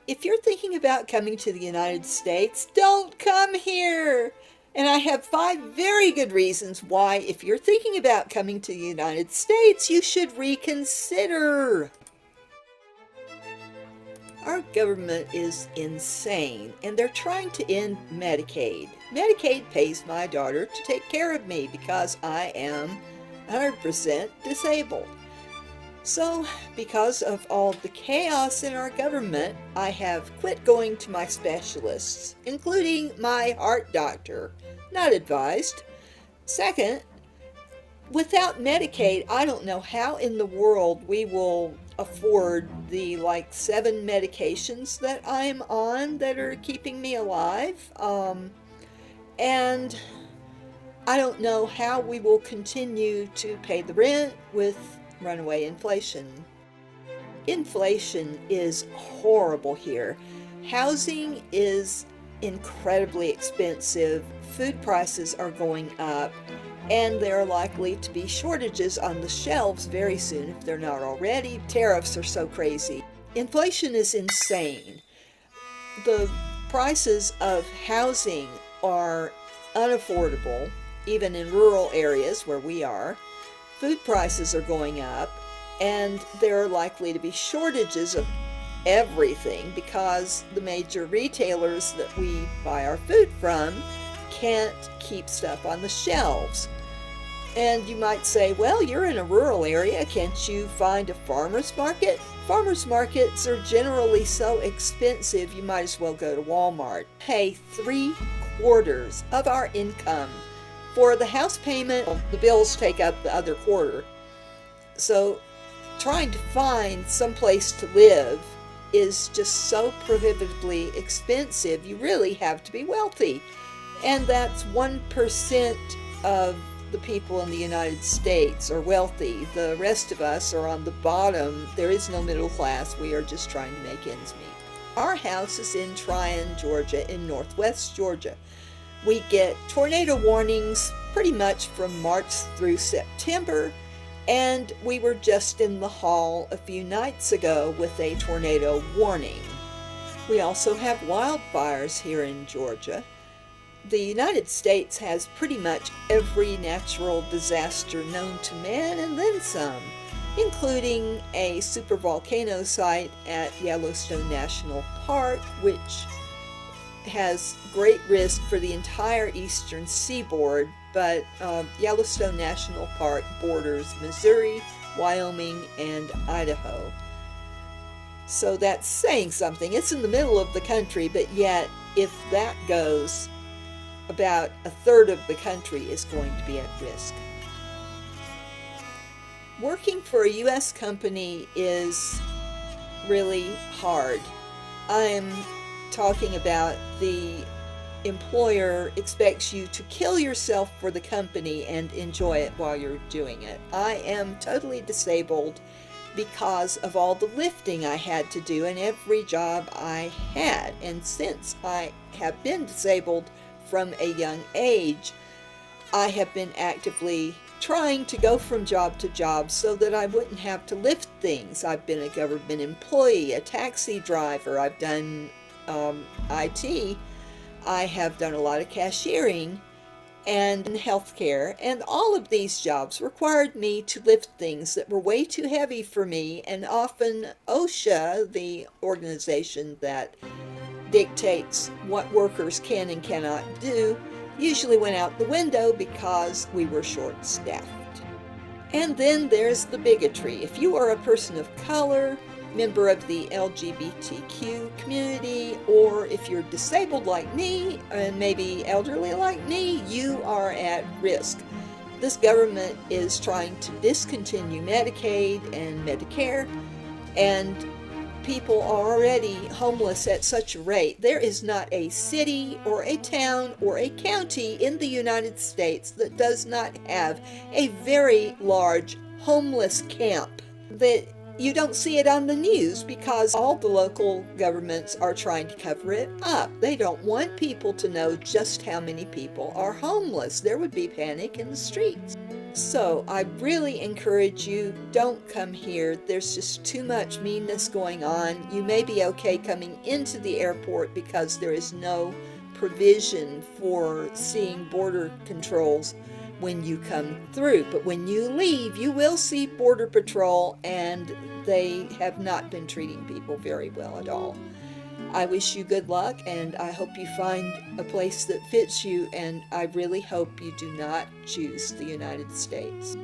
if you're thinking about coming to the United States, don't come here. And I have 5 very good reasons why, if you're thinking about coming to the United States, you should reconsider. Our government is insane, and they're trying to end Medicaid. Medicaid pays my daughter to take care of me because I am 100% disabled. So, because of all the chaos in our government, I have quit going to my specialists, including my heart doctor. Not advised. Second, without Medicaid, I don't know how in the world we will afford the 7 medications that I'm on that are keeping me alive. And I don't know how we will continue to pay the rent with runaway inflation. Inflation is horrible here. Housing is incredibly expensive. Food prices are going up, and there are likely to be shortages on the shelves very soon if they're not already. Tariffs are so crazy. Inflation is insane. The prices of housing are unaffordable, even in rural areas where we are. Food prices are going up, and there are likely to be shortages of everything because the major retailers that we buy our food from can't keep stuff on the shelves. And you might say, well, you're in a rural area, can't you find a farmer's market? Farmers markets are generally so expensive, you might as well go to Walmart. Pay 3/4 of our income for the house payment. The bills take up the other quarter. So trying to find some place to live is just so prohibitively expensive. You really have to be wealthy. And that's 1% of the people in the United States are wealthy. The rest of us are on the bottom. There is no middle class. We are just trying to make ends meet. Our house is in Trion, Georgia, in northwest Georgia. We get tornado warnings pretty much from March through September, and we were just in the hall a few nights ago with a tornado warning. We also have wildfires here in Georgia. The United States has pretty much every natural disaster known to man and then some, including a supervolcano site at Yellowstone National Park, which has great risk for the entire eastern seaboard, but Yellowstone National Park borders Missouri, Wyoming, and Idaho. So that's saying something. It's in the middle of the country, but yet if that goes, about 1/3 of the country is going to be at risk. Working for a U.S. company is really hard. I'm talking about the employer expects you to kill yourself for the company and enjoy it while you're doing it. I am totally disabled because of all the lifting I had to do in every job I had. And since I have been disabled from a young age, I have been actively trying to go from job to job so that I wouldn't have to lift things. I've been a government employee, a taxi driver, I've done IT, I have done a lot of cashiering and healthcare, and all of these jobs required me to lift things that were way too heavy for me, and often OSHA, the organization that dictates what workers can and cannot do, usually went out the window because we were short-staffed. And then there's the bigotry. If you are a person of color, member of the LGBTQ community, or if you're disabled like me and maybe elderly like me, you are at risk. This government is trying to discontinue Medicaid and Medicare, and people are already homeless at such a rate. There is not a city or a town or a county in the United States that does not have a very large homeless camp. That you don't see it on the news because all the local governments are trying to cover it up. They don't want people to know just how many people are homeless. There would be panic in the streets. So I really encourage you, don't come here. There's just too much meanness going on. You may be okay coming into the airport because there is no provision for seeing border controls when you come through. But when you leave, you will see Border Patrol, and they have not been treating people very well at all. I wish you good luck, and I hope you find a place that fits you, and I really hope you do not choose the United States.